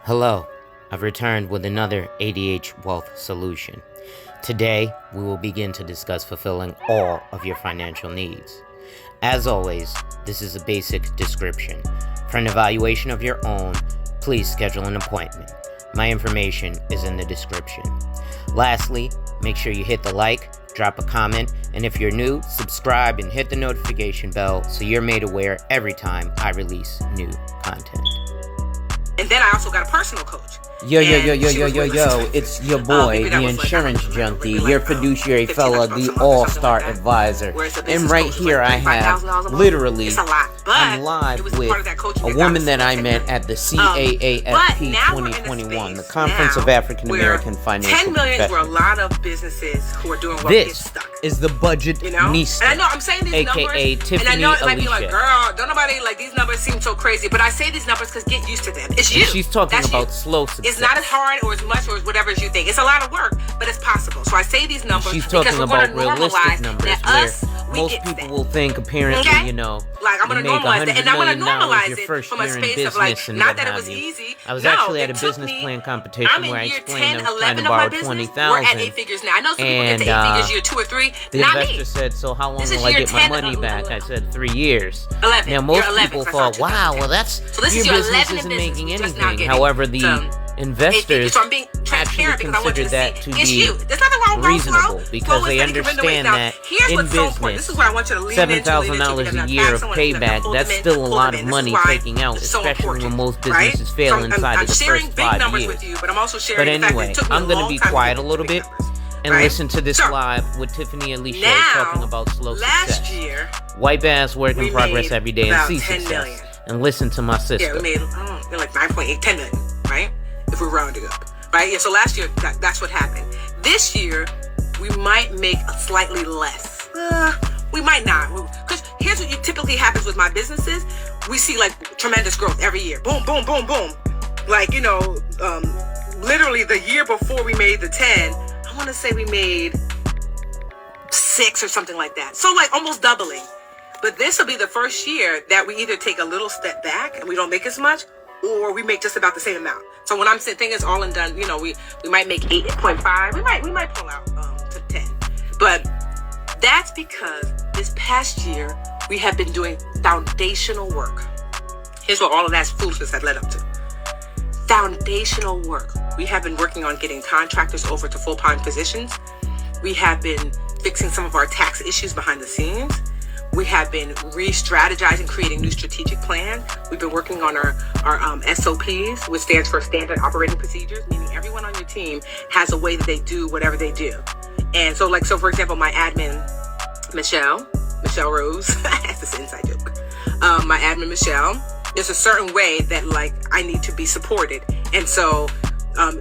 Hello, I've returned with another ADH Wealth solution. Today, we will begin to discuss fulfilling all of your financial needs. As always, this is a basic description. For an evaluation of your own, please schedule an appointment. My information is in the description. Lastly, make sure you hit the like, drop a comment, and if you're new, subscribe and hit the notification bell so you're made aware every time I release new content. And then I also got a personal coach. Yo, it's your boy, the insurance junkie, your fiduciary fella, the all-star advisor. And right here I have, literally, I'm live with a woman that I met at the CAAFP 2021, the Conference of African American Financial 10 million Professionals. were a lot of businesses who are doing well. This is the Budgetnista, And I know I'm saying these aka numbers, Tiffany. and I know it might be like, Alicia. girl, don't nobody like these numbers seem so crazy, but I say these numbers because get used to them. It's you. And she's talking That's about you. slow success. It's not as hard or as much or as whatever as you think. It's a lot of work, but it's possible. So I say these numbers She's because talking we're about going to normalize realistic numbers that where us, we most get people that. will think apparently, Okay? you know, Like, I'm you going to make normalize that, $100 and I'm going million to normalize your it first from a year in space of business like, and not what that it have was you. easy. I was No, actually at it a took business me- plan competition I'm in where I year explained 10, I was trying 11 to of my borrow business. 20,000. We're at 8 figures now. I know some people get to 8 figures year 2 or 3. The Not investor me. said, so how long This is will I year get my 10, money back? I said 3 years. 11. Now most You're 11, people so I thought, saw wow, 2010. well that's So this your is your business 11 in isn't business. making You're just now anything. getting However, the to investors so I'm being actually transparent because I want you considered to that see to it's be you. There's nothing wrong with reasonable slow. because Slow they is steady, come in the way. understand Now, that here's in what's so important. This business, is where I want you to lean into, $7,000 a year of payback, that's still a lot of money taking out, It's so especially when important, most right? businesses fail So inside I'm of the sharing first big 5 numbers years. with you, but I'm also sharing But the fact that anyway, it took me I'm going to be quiet a little bit and right? listen to this So, live with Tiffany Alicia now, talking about slow last success. year, Wipe ass, work in we progress made every day, and about see 10 success. million. And listen to my Yeah, sister. we made like 9.8, 10 million, right? If we're rounding up, right? Yeah, so last year, that's what happened. This year, we might make slightly less. We might not. Because here's what typically happens with my businesses. We see like tremendous growth every year. Boom, boom, boom, boom. Like, literally the year before we made the 10, I want to say we made 6 or something like that. So like almost doubling. But this will be the first year that we either take a little step back and we don't make as much, or we make just about the same amount. So when I'm saying thing is all and done, we might make 8.5. We might pull out to 10. But that's because this past year we have been doing foundational work. Here's what all of that foolishness had led up to. Foundational work. We have been working on getting contractors over to full-time positions. We have been fixing some of our tax issues behind the scenes. We have been re-strategizing, creating new strategic plans. We've been working on our SOPs, which stands for Standard Operating Procedures, meaning everyone on your team has a way that they do whatever they do. And so for example, my admin, Michelle Rose, that's this inside joke. My admin, Michelle, there's a certain way that I need to be supported. And so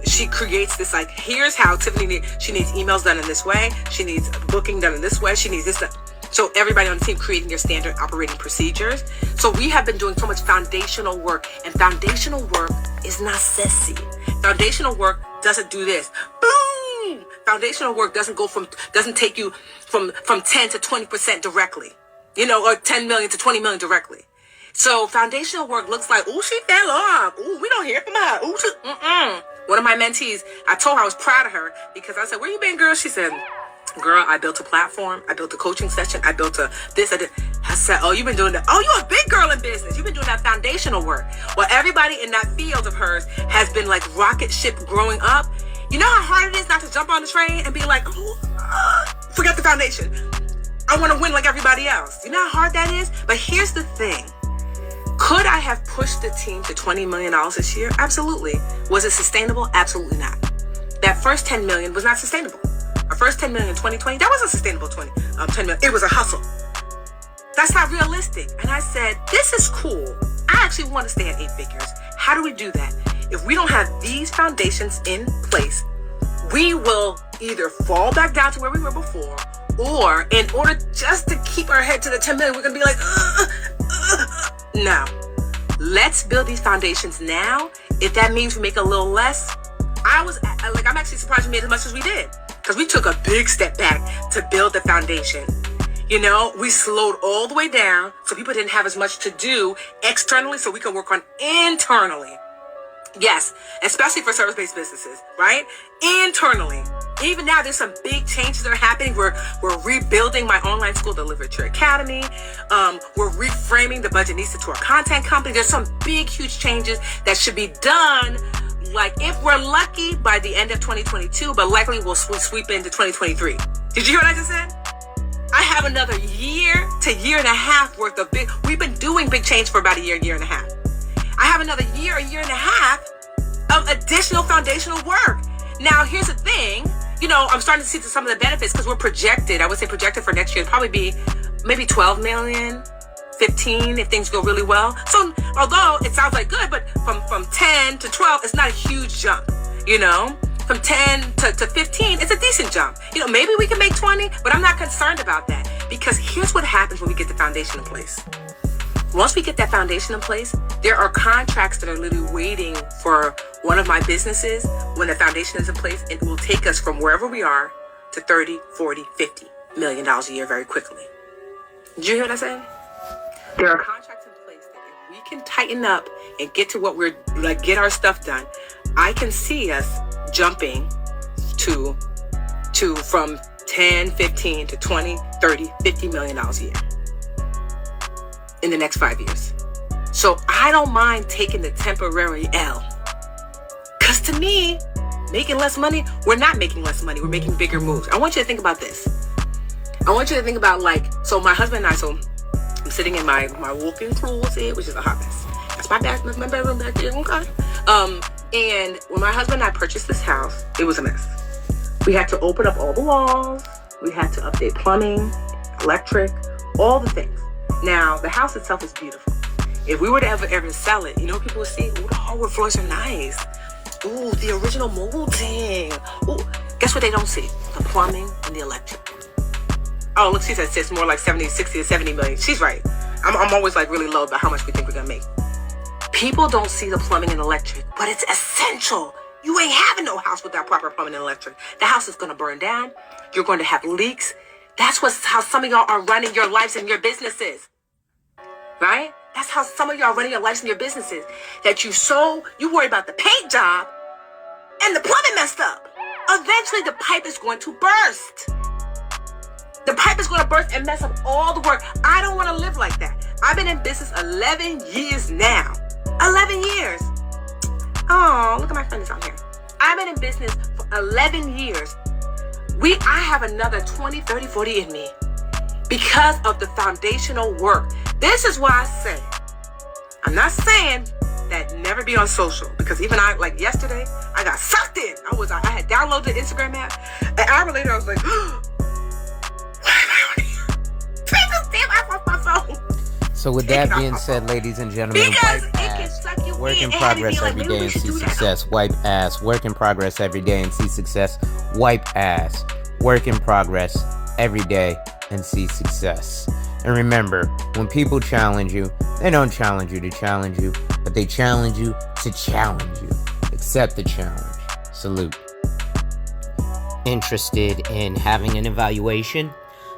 she creates this here's how Tiffany she needs emails done in this way. She needs booking done in this way. She needs this done. So everybody on the team creating their standard operating procedures. So we have been doing so much foundational work, and foundational work is not sexy. Foundational work doesn't do this. Boom! Foundational work doesn't take you from 10 to 20% directly, or 10 million to 20 million directly. So foundational work looks like, ooh, she fell off. Ooh, we don't hear from her. Ooh, One of my mentees, I told her I was proud of her because I said, where you been, girl? She said, girl, I built a platform. I built a coaching session. I built this. I said, oh, you've been doing that. Oh, you're a big girl in business. You've been doing that foundational work. Well, everybody in that field of hers has been like rocket ship growing up. You know how hard it is not to jump on the train and be like, forget the foundation. I want to win like everybody else. You know how hard that is? But here's the thing. Could I have pushed the team to $20 million this year? Absolutely. Was it sustainable? Absolutely not. That first 10 million was not sustainable. Our first 10 million in 2020, that wasn't sustainable 10 million. It was a hustle. That's not realistic. And I said, this is cool. I actually want to stay at 8 figures. How do we do that? If we don't have these foundations in place, we will either fall back down to where we were before, or in order just to keep our head to the 10 million, we're going to be like, no. Let's build these foundations now. If that means we make a little less, I'm actually surprised we made as much as we did. Because we took a big step back to build the foundation. We slowed all the way down so people didn't have as much to do externally so we can work on internally. Yes, especially for service-based businesses, right? Internally. Even now, there's some big changes that are happening. We're rebuilding my online school, the Literature Academy. We're reframing the Budgetnista to a content company. There's some big, huge changes that should be done, like if we're lucky, by the end of 2022, but likely we'll sweep into 2023. Did you hear what I just said? I have another year to year and a half worth of we've been doing big change for about a year and a half. I have another year and a half of additional foundational work. Now, here's the thing. I'm starting to see some of the benefits because we're projected. I would say projected for next year to probably be maybe 12 million, 15 if things go really well. So, although it sounds like good, but from 10 to 12, it's not a huge jump, From 10 to 15, it's a decent jump. Maybe we can make 20, but I'm not concerned about that because here's what happens when we get the foundation in place. Once we get that foundation in place, there are contracts that are literally waiting for one of my businesses. When the foundation is in place, it will take us from wherever we are to 30, 40, 50 million dollars a year very quickly. Did you hear what I said? There are contracts in place that if we can tighten up and get to what get our stuff done, I can see us jumping to from 10, 15 to 20, 30, 50 million dollars a year in the next 5 years. So I don't mind taking the temporary L. Because to me, making less money, we're not making less money. We're making bigger moves. I want you to think about this. I want you to think about so my husband and I, I'm sitting in my walk-in closet, which is a hot mess. That's my bedroom back there, okay? And when my husband and I purchased this house, it was a mess. We had to open up all the walls. We had to update plumbing, electric, all the things. Now, the house itself is beautiful. If we were to ever sell it, people would see, the hardwood floors are nice. Ooh, the original molding. Ooh, guess what they don't see? The plumbing and the electric. Oh, look, she said it's more like 60 to 70 million. She's right. I'm always really low about how much we think we're gonna make. People don't see the plumbing and electric, but it's essential. You ain't having no house without proper plumbing and electric. The house is gonna burn down. You're going to have leaks. That's how some of y'all are running your lives and your businesses. Right? That's how some of y'all are running your lives and your businesses. That you worry about the paint job and the plumbing messed up. Eventually the pipe is going to burst. The pipe is going to burst and mess up all the work. I don't want to live like that. I've been in business 11 years now. 11 years. Oh, look at my friends out here. I've been in business for 11 years. I have another 20, 30, 40 in me because of the foundational work. This is why I say, I'm not saying that never be on social, because even yesterday, I got sucked in. I had downloaded the Instagram app. An hour later, I was like, why am I on here? Take this damn app off my phone. So with that being said, ladies and gentlemen, because wipe it can ass, suck you work in and progress have you every be day and we should see do that. success. Wipe ass, work in progress every day and see success. Wipe ass, work in progress every day and see success. And remember, when people challenge you, they don't challenge you to challenge you, but they challenge you to challenge you. Accept the challenge. Salute. Interested in having an evaluation?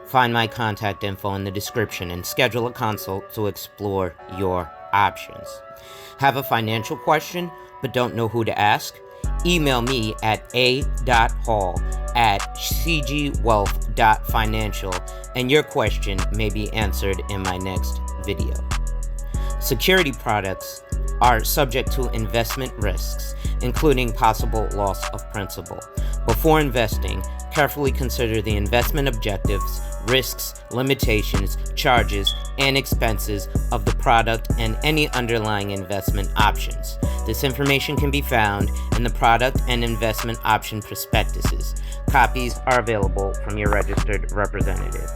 Find my contact info in the description and schedule a consult to explore your options. Have a financial question but don't know who to ask? Email me at a.hall@cgwealth.financial and your question may be answered in my next video. Security products are subject to investment risks, including possible loss of principal. Before investing, carefully consider the investment objectives, risks, limitations, charges, and expenses of the product and any underlying investment options. This information can be found in the product and investment option prospectuses. Copies are available from your registered representative.